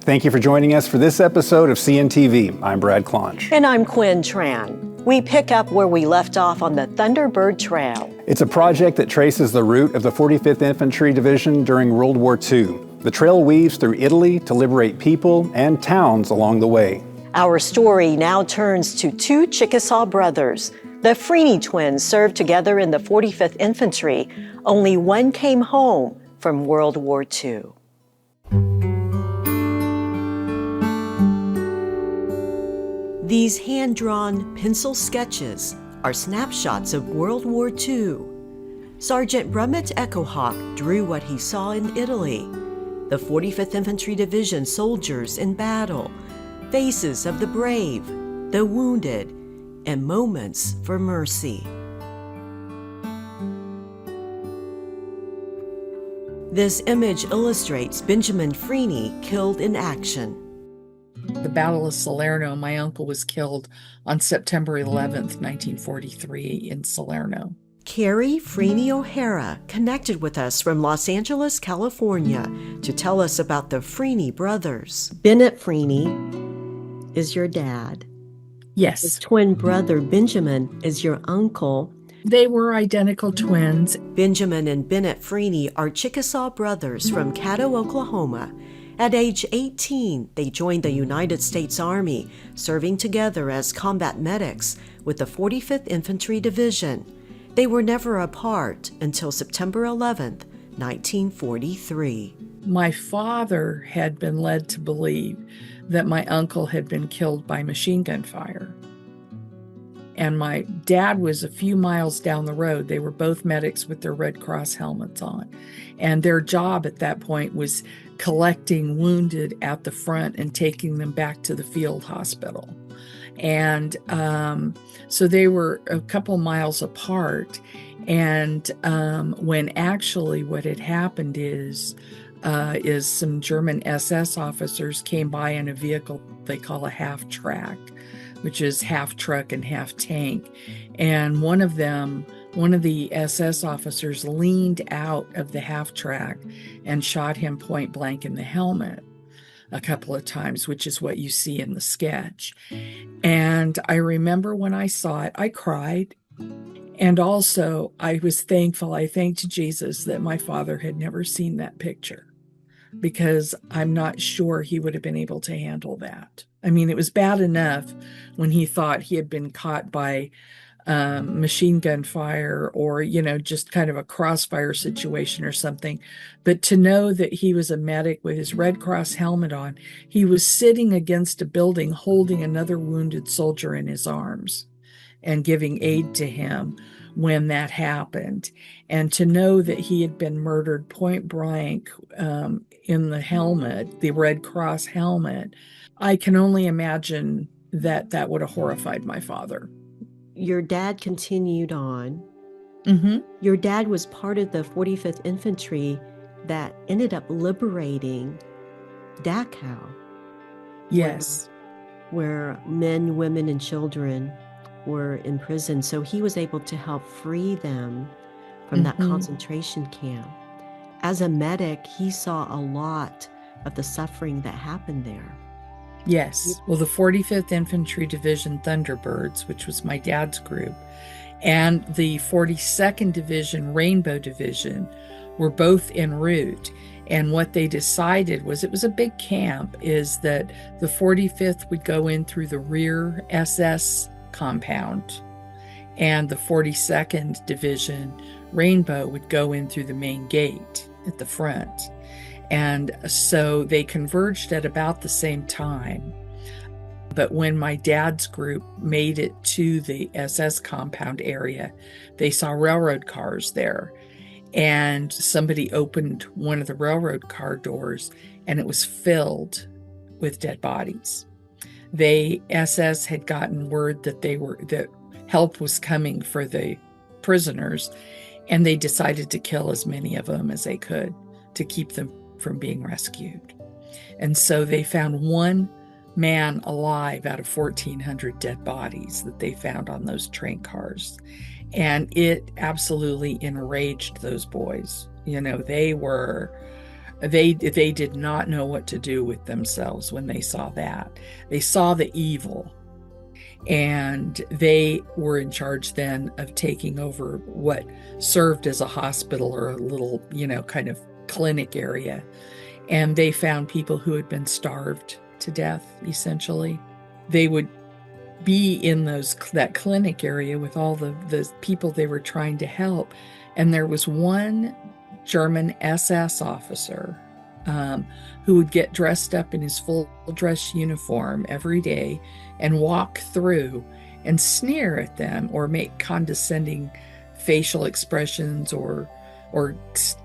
Thank you for joining us for this episode of CNTV. I'm Brad Clonch. And I'm Quinn Tran. We pick up where we left off on the Thunderbird Trail. It's a project that traces the route of the 45th Infantry Division during World War II. The trail weaves through Italy to liberate people and towns along the way. Our story now turns to two Chickasaw brothers. The Freeney twins served together in the 45th Infantry. Only one came home from World War II. These hand-drawn pencil sketches are snapshots of World War II. Sergeant Brummett Echohawk drew what he saw in Italy. The 45th Infantry Division soldiers in battle, faces of the brave, the wounded, and moments for mercy. This image illustrates Benjamin Freeney killed in action. The Battle of Salerno, my uncle was killed on September 11th, 1943 in Salerno. Carrie Freeney O'Hara connected with us from Los Angeles, California to tell us about the Freeney brothers. Bennett Freeney is your dad. Yes. His twin brother Benjamin is your uncle. They were identical twins. Benjamin and Bennett Freeney are Chickasaw brothers from Caddo, Oklahoma. At age 18, they joined the United States Army, serving together as combat medics with the 45th Infantry Division. They were never apart until September 11th, 1943. My father had been led to believe that my uncle had been killed by machine gun fire. And my dad was a few miles down the road. They were both medics with their Red Cross helmets on. And their job at that point was collecting wounded at the front and taking them back to the field hospital. And so they were a couple miles apart. And when actually what had happened is some German SS officers came by in a vehicle they call a half track, which is half truck and half tank. And one of the SS officers leaned out of the half track and shot him point blank in the helmet a couple of times, which is what you see in the sketch. And I remember when I saw it, I cried. And also I was thankful. I thanked Jesus that my father had never seen that picture, because I'm not sure he would have been able to handle that. I mean, it was bad enough when he thought he had been caught by machine gun fire or, just kind of a crossfire situation or something. But to know that he was a medic with his Red Cross helmet on, he was sitting against a building holding another wounded soldier in his arms and giving aid to him when that happened. And to know that he had been murdered point blank in the helmet, the Red Cross helmet, I can only imagine that would have horrified my father. Your dad continued on. Mm-hmm. Your dad was part of the 45th Infantry that ended up liberating Dachau. Yes. Where men, women, and children were in prison. So he was able to help free them from that concentration camp. As a medic, he saw a lot of the suffering that happened there. Yes. Well, the 45th Infantry Division Thunderbirds, which was my dad's group, and the 42nd Division Rainbow Division were both en route. And what they decided was, it was a big camp, is that the 45th would go in through the rear SS compound, and the 42nd Division Rainbow would go in through the main gate at the front. And so they converged at about the same time. But when my dad's group made it to the SS compound area, they saw railroad cars there. And somebody opened one of the railroad car doors, and it was filled with dead bodies. SS had gotten word that help was coming for the prisoners, and they decided to kill as many of them as they could to keep them from being rescued. And so they found one man alive out of 1,400 dead bodies that they found on those train cars. And it absolutely enraged those boys. They were They did not know what to do with themselves when they saw that. They saw the evil, and they were in charge then of taking over what served as a hospital or a little, kind of clinic area. And they found people who had been starved to death, essentially. They would be in that clinic area with all the people they were trying to help. And there was one German SS officer who would get dressed up in his full dress uniform every day and walk through and sneer at them or make condescending facial expressions or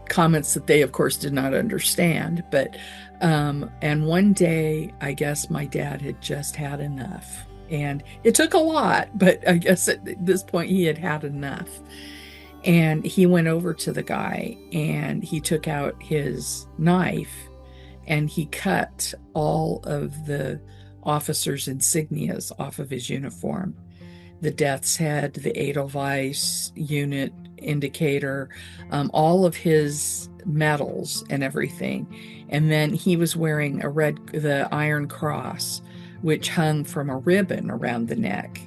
comments that they, of course, did not understand. But and one day, I guess my dad had just had enough. And it took a lot, but I guess at this point he had had enough. And he went over to the guy and he took out his knife and he cut all of the officer's insignias off of his uniform. The death's head, the Edelweiss unit indicator, all of his medals and everything. And then he was wearing the Iron Cross, which hung from a ribbon around the neck.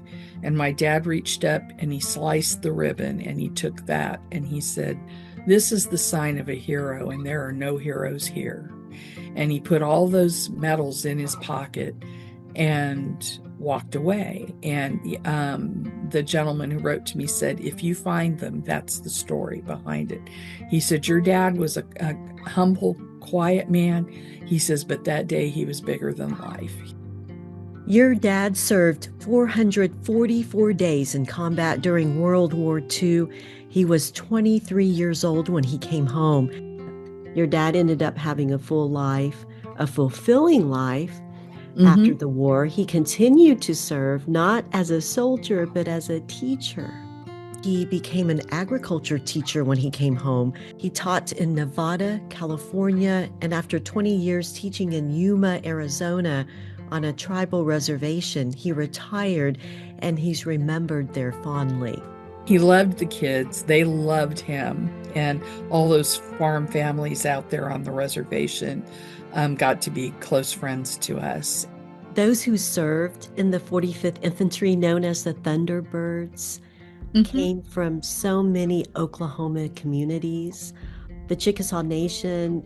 And my dad reached up and he sliced the ribbon and he took that and he said, "This is the sign of a hero, and there are no heroes here." And he put all those medals in his pocket and walked away. And the gentleman who wrote to me said, "If you find them, that's the story behind it." He said, "Your dad was a humble, quiet man." He says, "But that day he was bigger than life." Your dad served 444 days in combat during World War II. He was 23 years old when he came home. Your dad ended up having a full life, a fulfilling life. After the war, he continued to serve not as a soldier, but as a teacher. He became an agriculture teacher when he came home. He taught in Nevada, California, and after 20 years teaching in Yuma, Arizona, on a tribal reservation, he retired, and he's remembered there fondly. He loved the kids. They loved him. And all those farm families out there on the reservation got to be close friends to us. Those who served in the 45th Infantry, known as the Thunderbirds, came from so many Oklahoma communities. The Chickasaw Nation,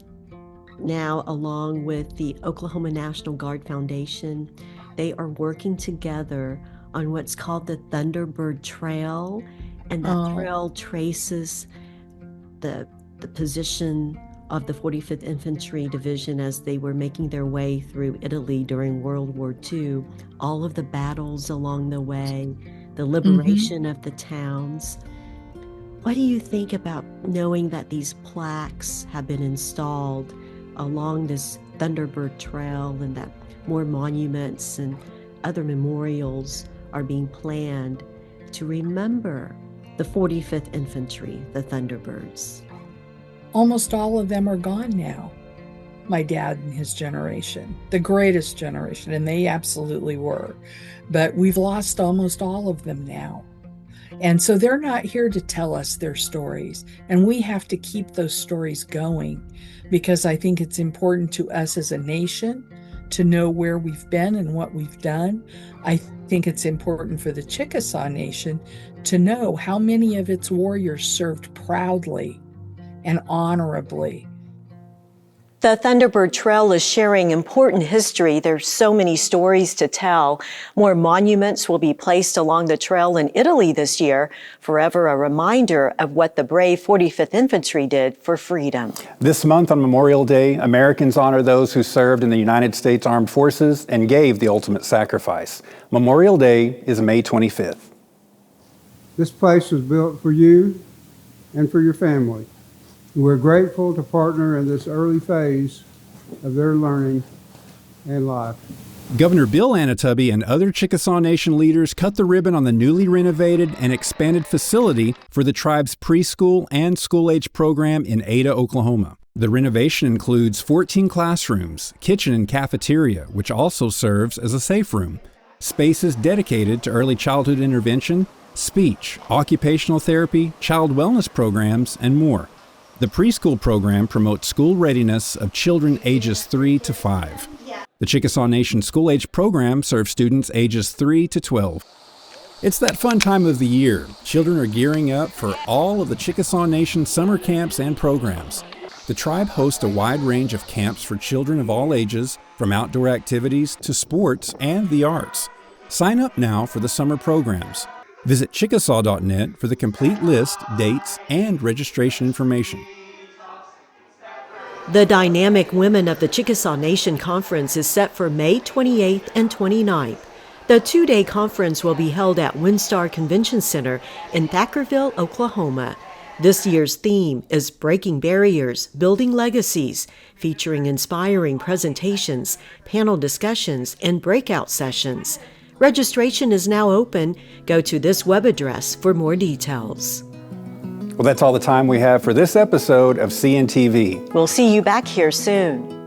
now along with the Oklahoma National Guard Foundation, they are working together on what's called the Thunderbird Trail, and that trail traces the position of the 45th Infantry Division as they were making their way through Italy during World War II, all of the battles along the way, the liberation of the towns. What do you think about knowing that these plaques have been installed along this Thunderbird Trail, and that more monuments and other memorials are being planned to remember the 45th Infantry, the Thunderbirds? Almost all of them are gone now. My dad and his generation, the greatest generation, and they absolutely were. But we've lost almost all of them now. And so they're not here to tell us their stories. And we have to keep those stories going, because I think it's important to us as a nation to know where we've been and what we've done. I think it's important for the Chickasaw Nation to know how many of its warriors served proudly and honorably. The Thunderbird Trail is sharing important history. There's so many stories to tell. More monuments will be placed along the trail in Italy this year, forever a reminder of what the brave 45th Infantry did for freedom. This month on Memorial Day, Americans honor those who served in the United States Armed Forces and gave the ultimate sacrifice. Memorial Day is May 25th. This place was built for you and for your family. We're grateful to partner in this early phase of their learning and life. Governor Bill Anatubby and other Chickasaw Nation leaders cut the ribbon on the newly renovated and expanded facility for the tribe's preschool and school-age program in Ada, Oklahoma. The renovation includes 14 classrooms, kitchen and cafeteria, which also serves as a safe room, spaces dedicated to early childhood intervention, speech, occupational therapy, child wellness programs, and more. The preschool program promotes school readiness of children ages 3 to 5. The Chickasaw Nation school-age program serves students ages 3 to 12. It's that fun time of the year. Children are gearing up for all of the Chickasaw Nation summer camps and programs. The tribe hosts a wide range of camps for children of all ages, from outdoor activities to sports and the arts. Sign up now for the summer programs. Visit Chickasaw.net for the complete list, dates, and registration information. The Dynamic Women of the Chickasaw Nation Conference is set for May 28th and 29th. The two-day conference will be held at WinStar Convention Center in Thackerville, Oklahoma. This year's theme is Breaking Barriers, Building Legacies, featuring inspiring presentations, panel discussions, and breakout sessions. Registration is now open. Go to this web address for more details. Well, that's all the time we have for this episode of CNTV. We'll see you back here soon.